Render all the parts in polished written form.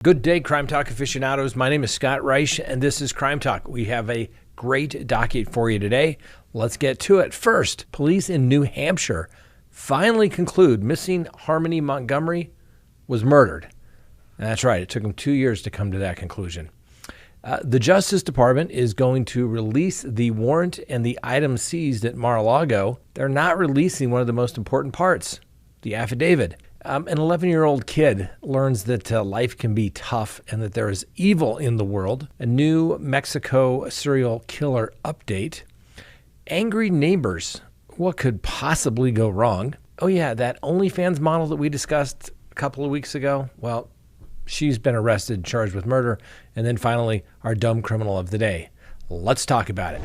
Good day, Crime Talk aficionados. My name is Scott Reich, and this is Crime Talk. We have a great docket for you today. Let's get to it. First, police in New Hampshire finally conclude missing Harmony Montgomery was murdered. And that's right. It took them 2 years to come to that conclusion. The Justice Department is going to release the warrant and the items seized at Mar-a-Lago. They're not releasing one of the most important parts, the affidavit. An 11-year-old kid learns that life can be tough and that there is evil in the world. A New Mexico serial killer update. Angry neighbors. What could possibly go wrong? Oh yeah, that OnlyFans model that we discussed a couple of weeks ago. Well, she's been arrested, charged with murder. And then finally, our dumb criminal of the day. Let's talk about it.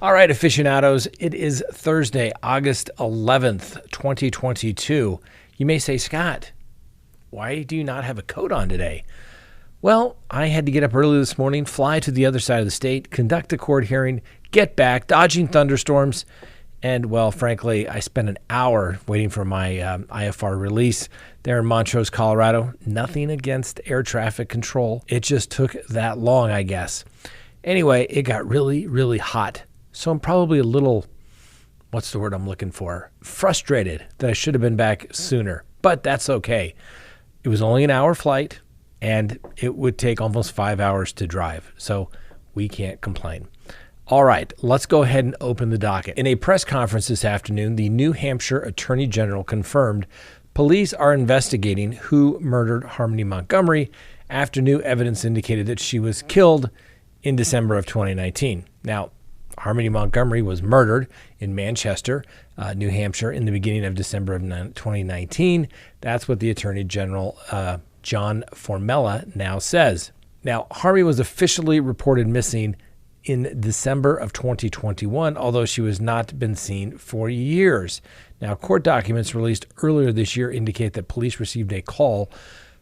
All right, aficionados, it is Thursday, August 11th, 2022. You may say, Scott, why do you not have a coat on today? Well, I had to get up early this morning, fly to the other side of the state, conduct a court hearing, get back, dodging thunderstorms, and, well, frankly, I spent an hour waiting for my IFR release there in Montrose, Colorado. Nothing against air traffic control. It just took that long, I guess. Anyway, it got really, really hot. So I'm probably a little, what's the word I'm looking for? Frustrated that I should have been back sooner. But that's okay. It was only an hour flight, and it would take almost 5 hours to drive. So we can't complain. All right, let's go ahead and open the docket. In a press conference this afternoon, the New Hampshire Attorney General confirmed police are investigating who murdered Harmony Montgomery after new evidence indicated that she was killed in December of 2019. Now, Harmony Montgomery was murdered in Manchester, New Hampshire, in the beginning of December of 2019. That's what the Attorney General, John Formella, now says. Now, Harmony was officially reported missing in December of 2021, although she has not been seen for years. Now, court documents released earlier this year indicate that police received a call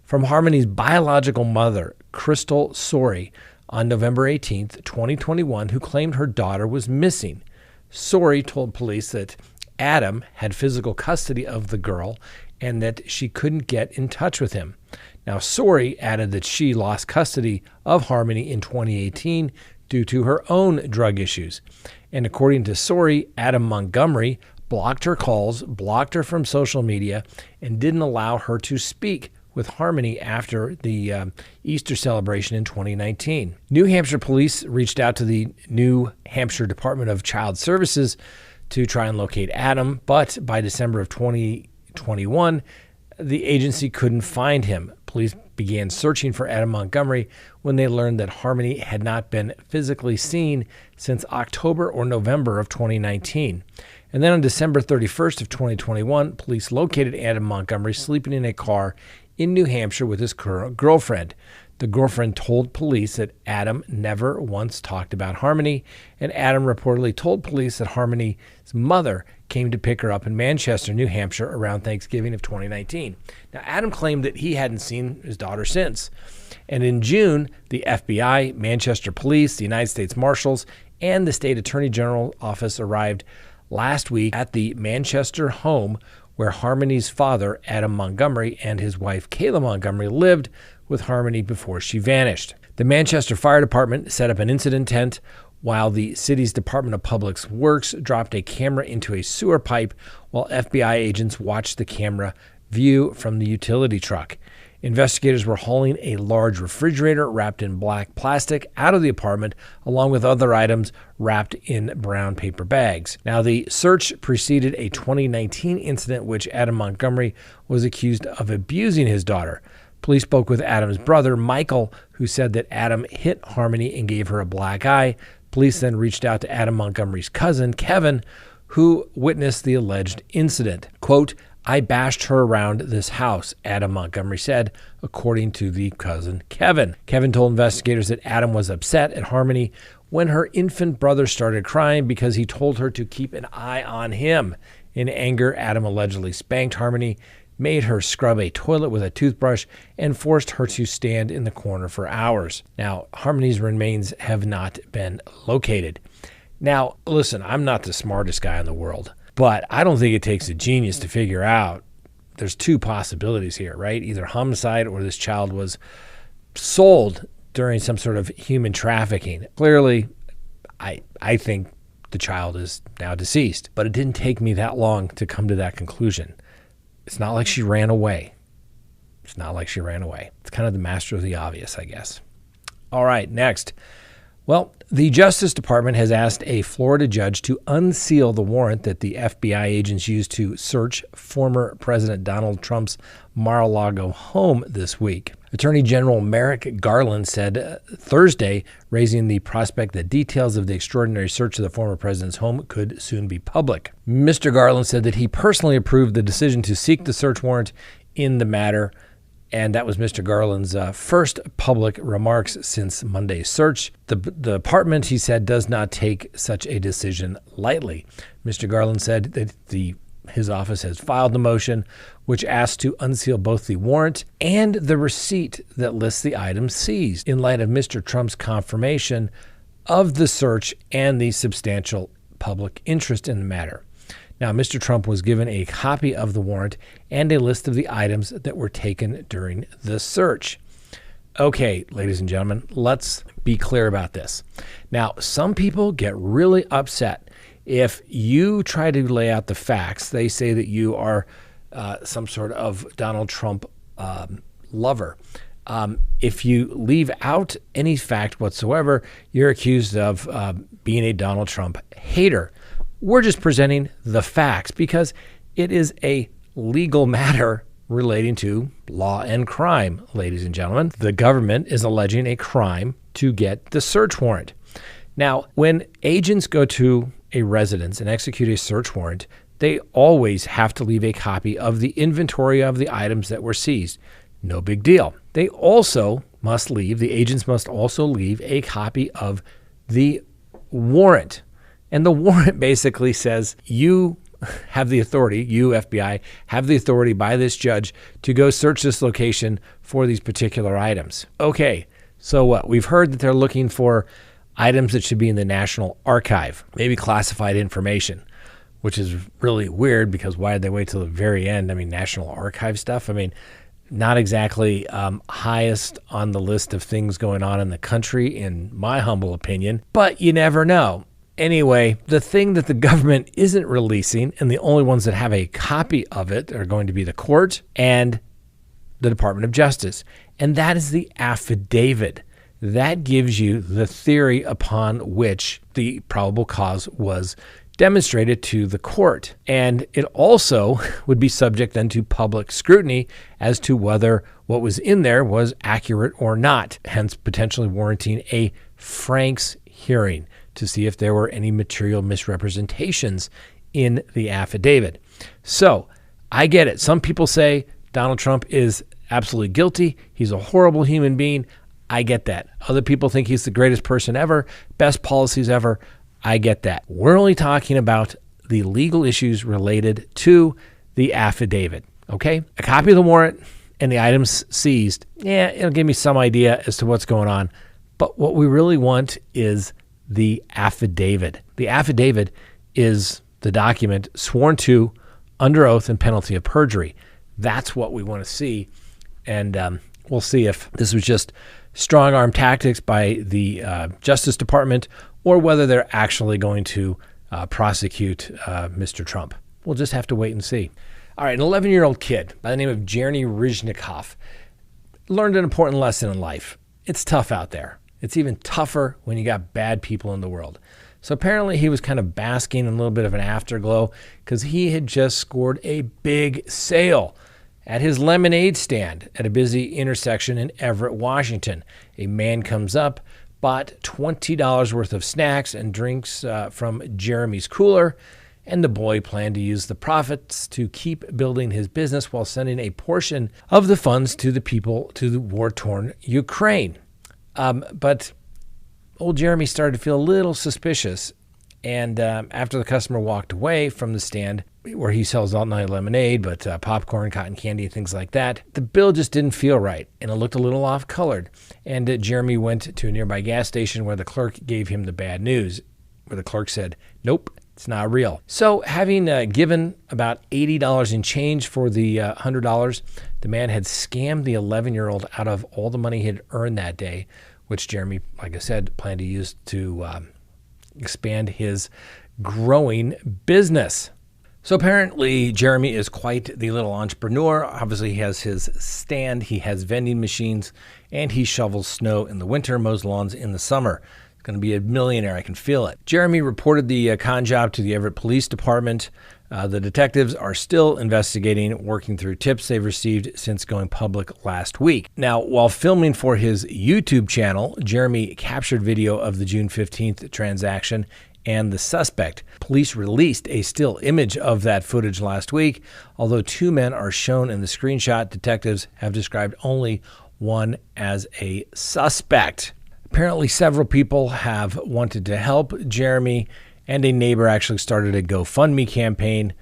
from Harmony's biological mother, Crystal Sorey, on November 18th, 2021, who claimed her daughter was missing. Sorey told police that Adam had physical custody of the girl and that she couldn't get in touch with him. Now, Sorey added that she lost custody of Harmony in 2018 due to her own drug issues. And according to Sorey, Adam Montgomery blocked her calls, blocked her from social media, and didn't allow her to speak with Harmony after the Easter celebration in 2019. New Hampshire police reached out to the New Hampshire Department of Child Services to try and locate Adam, but by December of 2021, the agency couldn't find him. Police began searching for Adam Montgomery when they learned that Harmony had not been physically seen since October or November of 2019. And then on December 31st of 2021, police located Adam Montgomery sleeping in a car in New Hampshire with his current girlfriend. The girlfriend told police that Adam never once talked about Harmony, and Adam reportedly told police that Harmony's mother came to pick her up in Manchester, New Hampshire around Thanksgiving of 2019. Now, Adam claimed that he hadn't seen his daughter since. And in June, the FBI, Manchester Police, the United States Marshals, and the State Attorney General office arrived last week at the Manchester home where Harmony's father, Adam Montgomery, and his wife, Kayla Montgomery, lived with Harmony before she vanished. The Manchester Fire Department set up an incident tent while the city's Department of Public Works dropped a camera into a sewer pipe while FBI agents watched the camera view from the utility truck. Investigators were hauling a large refrigerator wrapped in black plastic out of the apartment, along with other items wrapped in brown paper bags. Now, the search preceded a 2019 incident which Adam Montgomery was accused of abusing his daughter. Police spoke with Adam's brother, Michael, who said that Adam hit Harmony and gave her a black eye. Police then reached out to Adam Montgomery's cousin, Kevin, who witnessed the alleged incident. Quote, "I bashed her around this house," Adam Montgomery said, according to the cousin Kevin. Kevin told investigators that Adam was upset at Harmony when her infant brother started crying because he told her to keep an eye on him. In anger, Adam allegedly spanked Harmony, made her scrub a toilet with a toothbrush, and forced her to stand in the corner for hours. Now, Harmony's remains have not been located. Now, listen, I'm not the smartest guy in the world, But I don't think it takes a genius to figure out there's two possibilities here, right? Either homicide or this child was sold during some sort of human trafficking. Clearly, I think the child is now deceased, but it didn't take me that long to come to that conclusion. It's not like she ran away. It's not like she ran away. It's kind of the master of the obvious, I guess. All right, next. Well, the Justice Department has asked a Florida judge to unseal the warrant that the FBI agents used to search former President Donald Trump's Mar-a-Lago home this week. Attorney General Merrick Garland said Thursday, raising the prospect that details of the extraordinary search of the former president's home could soon be public. Mr. Garland said that he personally approved the decision to seek the search warrant in the matter, and that was Mr. Garland's first public remarks since Monday's search. The department, he said, does not take such a decision lightly. Mr. Garland said that his office has filed the motion, which asks to unseal both the warrant and the receipt that lists the items seized in light of Mr. Trump's confirmation of the search and the substantial public interest in the matter. Now, Mr. Trump was given a copy of the warrant and a list of the items that were taken during the search. Okay, ladies and gentlemen, let's be clear about this. Now, some people get really upset if you try to lay out the facts. They say that you are some sort of Donald Trump lover. If you leave out any fact whatsoever, you're accused of being a Donald Trump hater. We're just presenting the facts because it is a legal matter relating to law and crime, ladies and gentlemen. The government is alleging a crime to get the search warrant. Now, when agents go to a residence and execute a search warrant, they always have to leave a copy of the inventory of the items that were seized. No big deal. The agents must also leave a copy of the warrant. And the warrant basically says you have the authority, you FBI, have the authority by this judge to go search this location for these particular items. Okay, so what? We've heard that they're looking for items that should be in the National Archive, maybe classified information, which is really weird because why did they wait till the very end? I mean, National Archive stuff, not exactly highest on the list of things going on in the country, in my humble opinion, but you never know. Anyway, the thing that the government isn't releasing, and the only ones that have a copy of it are going to be the court and the Department of Justice, and that is the affidavit. That gives you the theory upon which the probable cause was demonstrated to the court. And it also would be subject then to public scrutiny as to whether what was in there was accurate or not, hence potentially warranting a Frank's hearing to see if there were any material misrepresentations in the affidavit. So I get it. Some people say Donald Trump is absolutely guilty. He's a horrible human being. I get that. Other people think he's the greatest person ever, best policies ever. I get that. We're only talking about the legal issues related to the affidavit, okay? A copy of the warrant and the items seized, it'll give me some idea as to what's going on. But what we really want is the affidavit. The affidavit is the document sworn to under oath and penalty of perjury. That's what we want to see. And we'll see if this was just strong-arm tactics by the Justice Department or whether they're actually going to prosecute Mr. Trump. We'll just have to wait and see. All right, an 11-year-old kid by the name of Jeremy Rizhnikoff learned an important lesson in life. It's tough out there. It's even tougher when you got bad people in the world. So apparently he was kind of basking in a little bit of an afterglow because he had just scored a big sale at his lemonade stand at a busy intersection in Everett, Washington. A man comes up, bought $20 worth of snacks and drinks from Jeremy's cooler, and the boy planned to use the profits to keep building his business while sending a portion of the funds to the people to the war-torn Ukraine. But old Jeremy started to feel a little suspicious, and after the customer walked away from the stand where he sells all night lemonade, but popcorn, cotton candy, things like that, the bill just didn't feel right, and it looked a little off-colored. And Jeremy went to a nearby gas station where the clerk gave him the bad news, where the clerk said, "Nope, It's not real. So having given about $80 in change for the $100, the man had scammed the 11-year-old out of all the money he had earned that day, which Jeremy, like I said, planned to use to expand his growing business. So apparently Jeremy is quite the little entrepreneur. Obviously he has his stand, he has vending machines, and he shovels snow in the winter, mows lawns in the summer. He's going to be a millionaire, I can feel it. Jeremy reported the con job to the Everett Police Department. The detectives are still investigating, working through tips they've received since going public last week. Now, while filming for his YouTube channel, Jeremy captured video of the June 15th transaction and the suspect. Police released a still image of that footage last week. Although two men are shown in the screenshot, detectives have described only one as a suspect. Apparently, several people have wanted to help Jeremy, and a neighbor actually started a GoFundMe campaign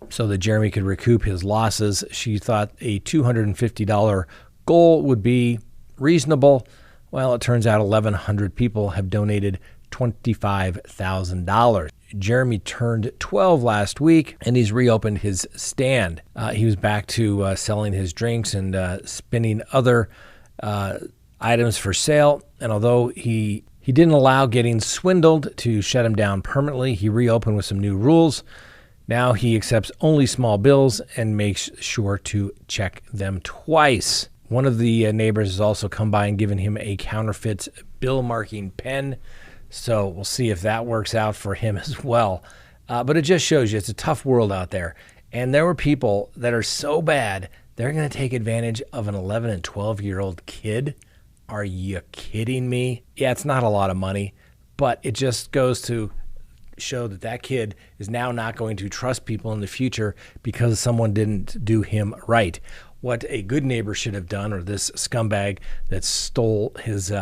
so that Jeremy could recoup his losses. She thought a $250 goal would be reasonable. Well, it turns out 1,100 people have donated $25,000. Jeremy turned 12 last week, and he's reopened his stand. He was back to selling his drinks and spinning other items for sale. And although he didn't allow getting swindled to shut him down permanently, he reopened with some new rules. Now he accepts only small bills and makes sure to check them twice. One of the neighbors has also come by and given him a counterfeit bill marking pen. So we'll see if that works out for him as well. But it just shows you it's a tough world out there. And there were people that are so bad, they're going to take advantage of an 11 and 12-year-old kid. Are you kidding me? Yeah, it's not a lot of money, but it just goes to show that that kid is now not going to trust people in the future because someone didn't do him right. What a good neighbor should have done, or this scumbag that stole his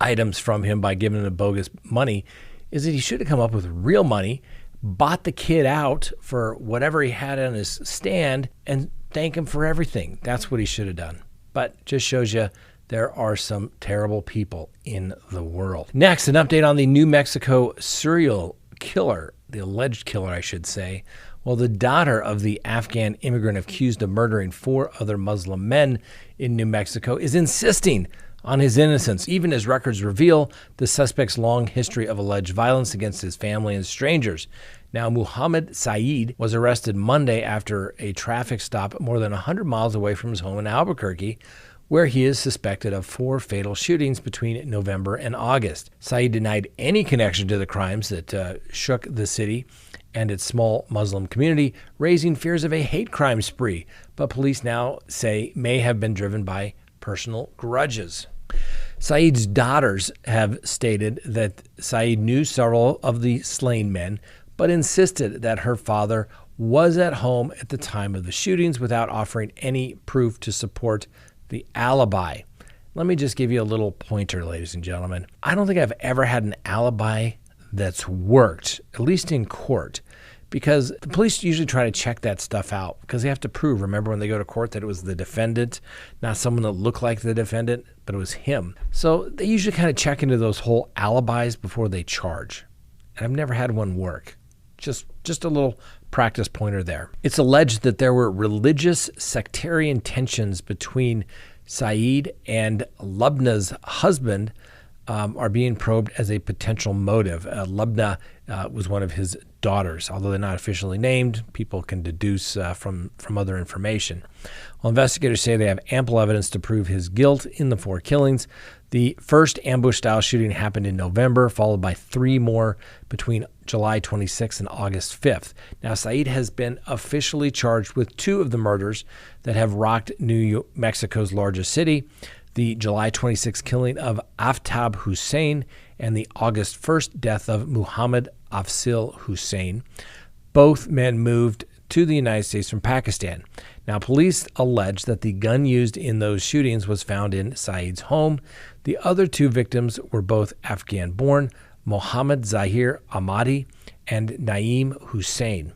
items from him by giving him bogus money, is that he should have come up with real money, bought the kid out for whatever he had on his stand, and thank him for everything. That's what he should have done. But just shows you there are some terrible people in the world. Next, an update on the New Mexico serial killer, the alleged killer, I should say. Well, the daughter of the Afghan immigrant accused of murdering 4 other Muslim men in New Mexico is insisting on his innocence, even as records reveal the suspect's long history of alleged violence against his family and strangers. Now, Muhammad Saeed was arrested Monday after a traffic stop more than 100 miles away from his home in Albuquerque, where he is suspected of 4 fatal shootings between November and August. Saeed denied any connection to the crimes that shook the city and its small Muslim community, raising fears of a hate crime spree, but police now say may have been driven by personal grudges. Saeed's daughters have stated that Saeed knew several of the slain men, but insisted that her father was at home at the time of the shootings without offering any proof to support the alibi. Let me just give you a little pointer, ladies and gentlemen. I don't think I've ever had an alibi that's worked, at least in court, because the police usually try to check that stuff out because they have to prove, remember when they go to court, that it was the defendant, not someone that looked like the defendant, but it was him. So they usually kind of check into those whole alibis before they charge. And I've never had one work. Just a little practice pointer there. It's alleged that there were religious sectarian tensions between Saeed and Lubna's husband are being probed as a potential motive. Lubna was one of his daughters. Although they're not officially named, people can deduce from other information. Well, investigators say they have ample evidence to prove his guilt in the 4 killings. The first ambush-style shooting happened in November, followed by 3 more between July 26th and August 5th. Now, Saeed has been officially charged with 2 of the murders that have rocked New Mexico's largest city: the July 26th killing of Aftab Hussein and the August 1st death of Muhammad Afzal Hussein. Both men moved to the United States from Pakistan. Now, police allege that the gun used in those shootings was found in Saeed's home. The other 2 victims were both Afghan-born, Mohammed Zahir Ahmadi and Naeem Hussein.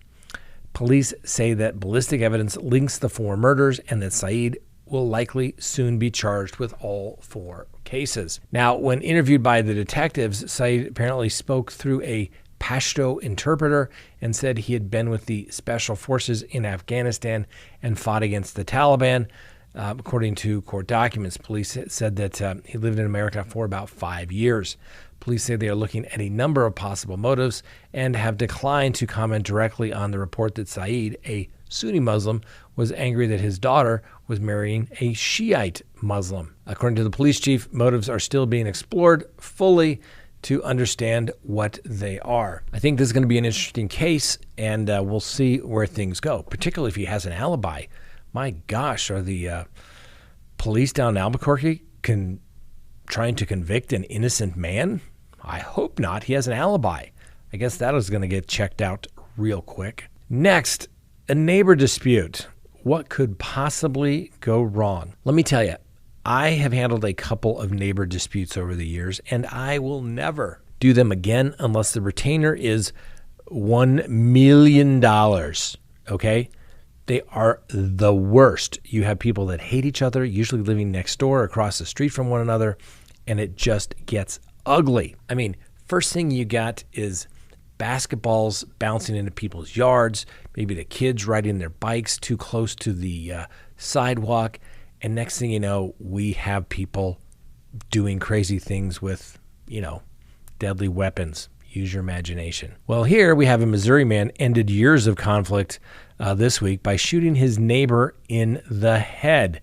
Police say that ballistic evidence links the 4 murders and that Saeed will likely soon be charged with all 4 cases. Now, when interviewed by the detectives, Saeed apparently spoke through a Pashto interpreter and said he had been with the special forces in Afghanistan and fought against the Taliban. According to court documents, police said that he lived in America for about 5 years. Police say they are looking at a number of possible motives and have declined to comment directly on the report that Saeed, a Sunni Muslim, was angry that his daughter was marrying a Shiite Muslim. According to the police chief, motives are still being explored fully to understand what they are. I think this is going to be an interesting case, and we'll see where things go, particularly if he has an alibi. My gosh, are the police down in Albuquerque trying to convict an innocent man? I hope not. He has an alibi. I guess that is going to get checked out real quick. Next, a neighbor dispute. What could possibly go wrong? Let me tell you, I have handled a couple of neighbor disputes over the years, and I will never do them again unless the retainer is $1 million, okay? They are the worst. You have people that hate each other, usually living next door or across the street from one another, and it just gets ugly. I mean, first thing you got is basketballs bouncing into people's yards, maybe the kids riding their bikes too close to the sidewalk, and next thing you know, we have people doing crazy things with, deadly weapons. Use your imagination. Well, here we have a Missouri man ended years of conflict this week by shooting his neighbor in the head.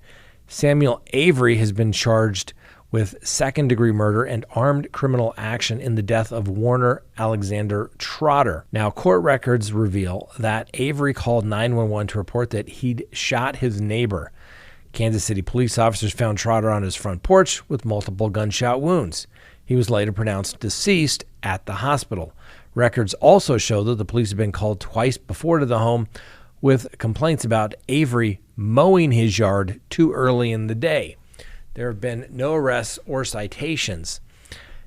Samuel Avery has been charged with second-degree murder and armed criminal action in the death of Warner Alexander Trotter. Now, court records reveal that Avery called 911 to report that he'd shot his neighbor. Kansas City police officers found Trotter on his front porch with multiple gunshot wounds. He was later pronounced deceased at the hospital. Records also show that the police have been called twice before to the home with complaints about Avery mowing his yard too early in the day. There have been no arrests or citations.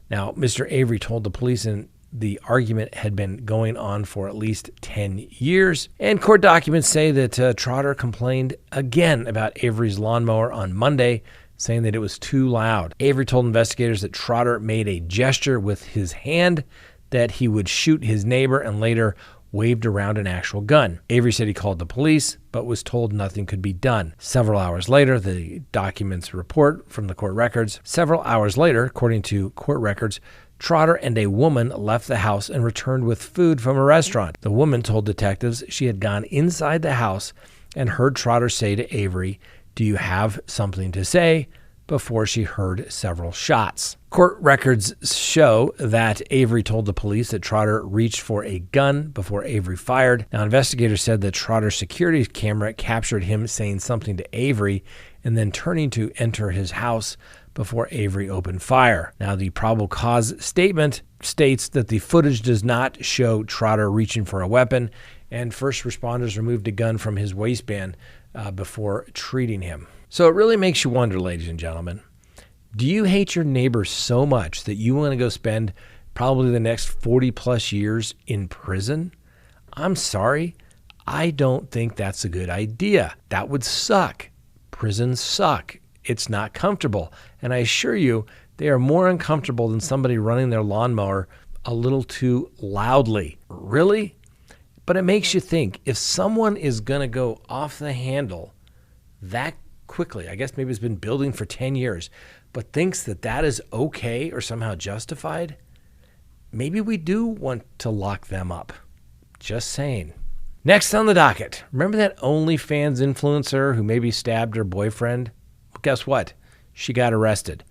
Now, Mr. Avery told the police the argument had been going on for at least 10 years. And court documents say that Trotter complained again about Avery's lawnmower on Monday, saying that it was too loud. Avery told investigators that Trotter made a gesture with his hand that he would shoot his neighbor and later waved around an actual gun. Avery said he called the police, but was told nothing could be done. Several hours later, the documents report from the court records. Several hours later, according to court records, Trotter and a woman left the house and returned with food from a restaurant. The woman told detectives she had gone inside the house and heard Trotter say to Avery, "Do you have something to say?" before she heard several shots. Court records show that Avery told the police that Trotter reached for a gun before Avery fired. Now, investigators said that Trotter's security camera captured him saying something to Avery and then turning to enter his house before Avery opened fire. Now, the probable cause statement states that the footage does not show Trotter reaching for a weapon, and first responders removed a gun from his waistband before treating him. So it really makes you wonder, ladies and gentlemen, do you hate your neighbor so much that you want to go spend probably the next 40 plus years in prison? I'm sorry. I don't think that's a good idea. That would suck. Prisons suck. It's not comfortable. And I assure you, they are more uncomfortable than somebody running their lawnmower a little too loudly. Really? But it makes you think, if someone is going to go off the handle that quickly, I guess maybe it's been building for 10 years, but thinks that that is okay or somehow justified, maybe we do want to lock them up. Just saying. Next on the docket, remember that OnlyFans influencer who maybe stabbed her boyfriend? Well, guess what? She got arrested.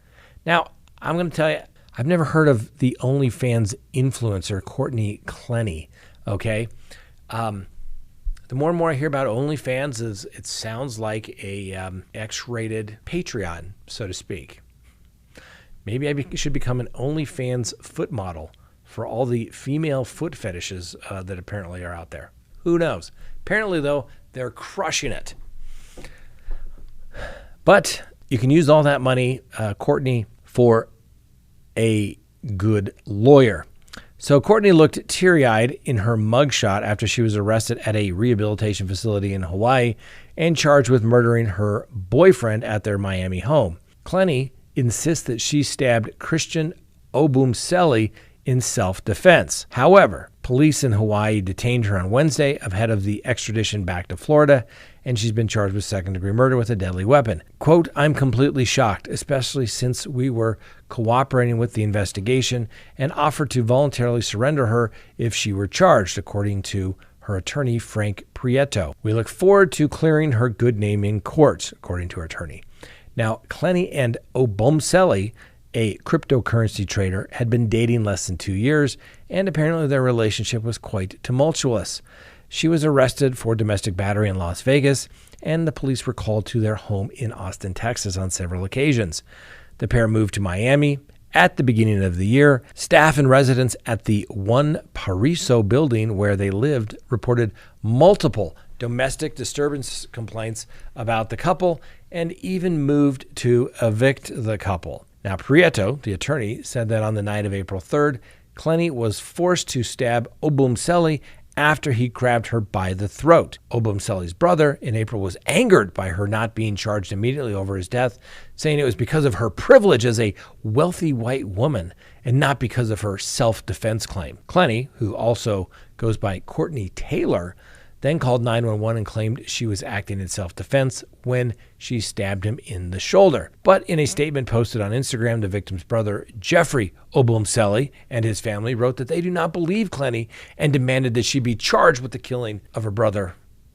Now, I'm going to tell you, I've never heard of the OnlyFans influencer, Courtney Clenny, okay? The more and more I hear about OnlyFans, it sounds like a X-rated Patreon, so to speak. Maybe I should become an OnlyFans foot model for all the female foot fetishes that apparently are out there. Who knows? Apparently, though, they're crushing it. But you can use all that money, Courtney, for a good lawyer. So Courtney looked teary-eyed in her mugshot after she was arrested at a rehabilitation facility in Hawaii and charged with murdering her boyfriend at their Miami home. Clenny insists that she stabbed Christian Obumseli in self-defense. However, police in Hawaii detained her on Wednesday ahead of the extradition back to Florida, and she's been charged with second-degree murder with a deadly weapon. Quote, "I'm completely shocked, especially since we were cooperating with the investigation and offered to voluntarily surrender her if she were charged," according to her attorney, Frank Prieto. "We look forward to clearing her good name in court," according to her attorney. Now, Clenny and Obomseli, a cryptocurrency trader, had been dating less than 2 years, and apparently their relationship was quite tumultuous. She was arrested for domestic battery in Las Vegas, and the police were called to their home in Austin, Texas on several occasions. The pair moved to Miami at the beginning of the year. Staff and residents at the One Pariso building where they lived reported multiple domestic disturbance complaints about the couple and even moved to evict the couple. Now, Prieto, the attorney, said that on the night of April 3rd, Clenny was forced to stab Obomseli after he grabbed her by the throat. Obomseli's brother in April was angered by her not being charged immediately over his death, saying it was because of her privilege as a wealthy white woman and not because of her self-defense claim. Clenny, who also goes by Courtney Taylor, then called 911 and claimed she was acting in self-defense when she stabbed him in the shoulder. But in a statement posted on Instagram, the victim's brother, Jeffrey Obomseli, and his family wrote that they do not believe Clenny and demanded that she be charged with the killing of her brother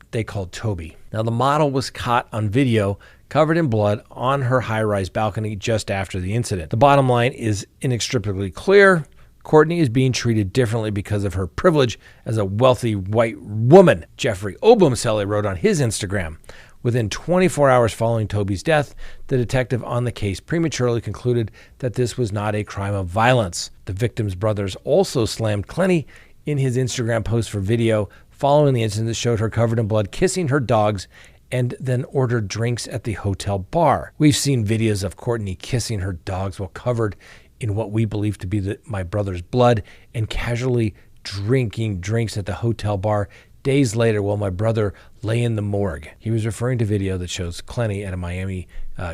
they called Toby. Now, the model was caught on video covered in blood on her high-rise balcony just after the incident. The bottom line is inextricably clear. Courtney is being treated differently because of her privilege as a wealthy white woman, Jeffrey Obomseli wrote on his Instagram. Within 24 hours following Toby's death, the detective on the case prematurely concluded that this was not a crime of violence. The victim's brothers also slammed Clenny in his Instagram post for video following the incident that showed her covered in blood, kissing her dogs, and then ordered drinks at the hotel bar. We've seen videos of Courtney kissing her dogs while covered in what we believe to be my brother's blood and casually drinking drinks at the hotel bar days later while my brother lay in the morgue. He was referring to video that shows Clenny at a Miami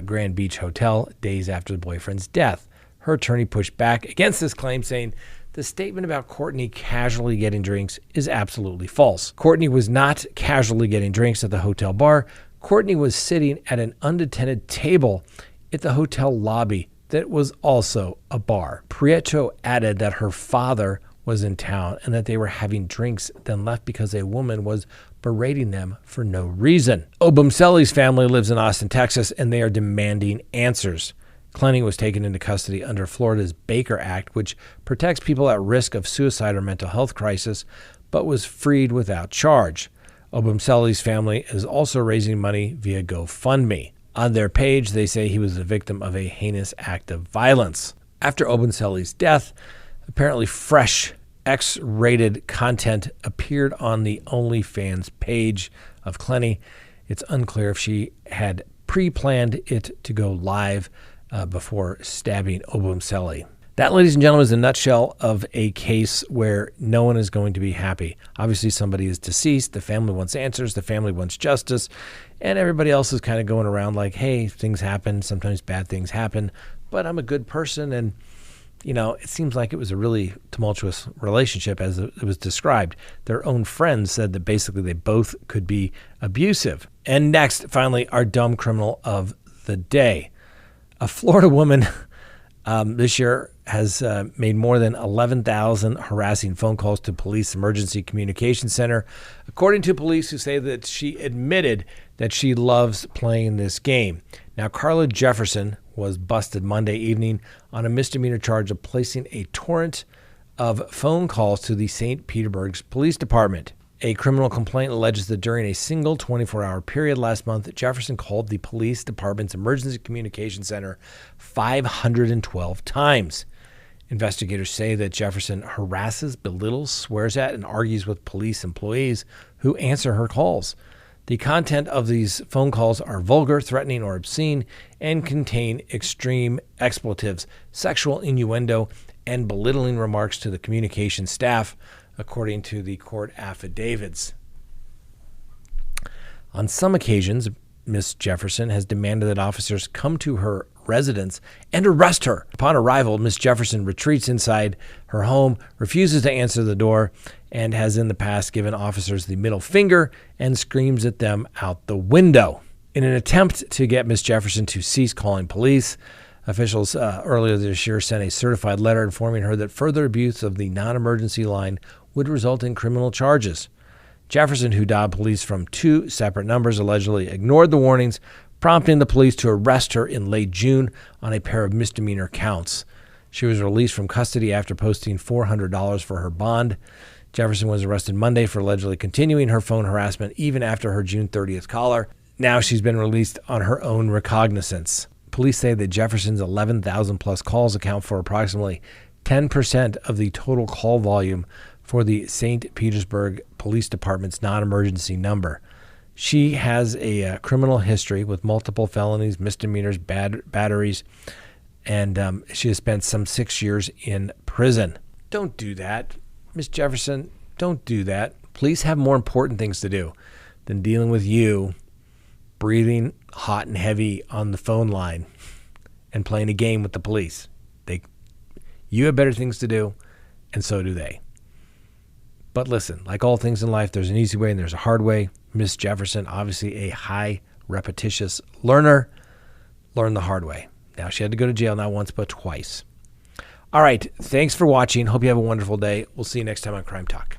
Grand Beach hotel days after the boyfriend's death. Her attorney pushed back against this claim, saying the statement about Courtney casually getting drinks is absolutely false. Courtney was not casually getting drinks at the hotel bar. Courtney was sitting at an unattended table at the hotel lobby that was also a bar. Prieto added that her father was in town and that they were having drinks, then left because a woman was berating them for no reason. Obomseli's family lives in Austin, Texas, and they are demanding answers. Clenny was taken into custody under Florida's Baker Act, which protects people at risk of suicide or mental health crisis, but was freed without charge. Obomseli's family is also raising money via GoFundMe. On their page, they say he was the victim of a heinous act of violence. After Obomseli's death, apparently fresh X-rated content appeared on the OnlyFans page of Clenny. It's unclear if she had pre-planned it to go live before stabbing Obomseli. That, ladies and gentlemen, is a nutshell of a case where no one is going to be happy. Obviously, somebody is deceased. The family wants answers. The family wants justice. And everybody else is kind of going around like, hey, things happen. Sometimes bad things happen. But I'm a good person. And, you know, it seems like it was a really tumultuous relationship as it was described. Their own friends said that basically they both could be abusive. And next, finally, our dumb criminal of the day. A Florida woman this year has made more than 11,000 harassing phone calls to police emergency communication center, according to police who say that she admitted that she loves playing this game. Now, Carla Jefferson was busted Monday evening on a misdemeanor charge of placing a torrent of phone calls to the St. Petersburg's Police Department. A criminal complaint alleges that during a single 24-hour period last month, Jefferson called the police department's emergency communication center 512 times. Investigators say that Jefferson harasses, belittles, swears at, and argues with police employees who answer her calls. The content of these phone calls are vulgar, threatening, or obscene, and contain extreme expletives, sexual innuendo, and belittling remarks to the communication staff, according to the court affidavits. On some occasions, Ms. Jefferson has demanded that officers come to her residence and arrest her. Upon arrival, Miss Jefferson retreats inside her home, refuses to answer the door, and has in the past given officers the middle finger and screams at them out the window. In an attempt to get Miss Jefferson to cease calling police, officials earlier this year sent a certified letter informing her that further abuse of the non-emergency line would result in criminal charges. Jefferson, who dialed police from 2 separate numbers, allegedly ignored the warnings, prompting the police to arrest her in late June on a pair of misdemeanor counts. She was released from custody after posting $400 for her bond. Jefferson was arrested Monday for allegedly continuing her phone harassment even after her June 30th caller. Now she's been released on her own recognizance. Police say that Jefferson's 11,000 plus calls account for approximately 10% of the total call volume for the St. Petersburg Police Department's non-emergency number. She has a criminal history with multiple felonies, misdemeanors, batteries, and she has spent some 6 years in prison. Don't do that. Miss Jefferson, don't do that. Police have more important things to do than dealing with you breathing hot and heavy on the phone line and playing a game with the police. You have better things to do, and so do they. But listen, like all things in life, there's an easy way and there's a hard way. Miss Jefferson, obviously a high repetitious learner, learned the hard way. Now she had to go to jail not once but twice. All right, thanks for watching. Hope you have a wonderful day. We'll see you next time on Crime Talk.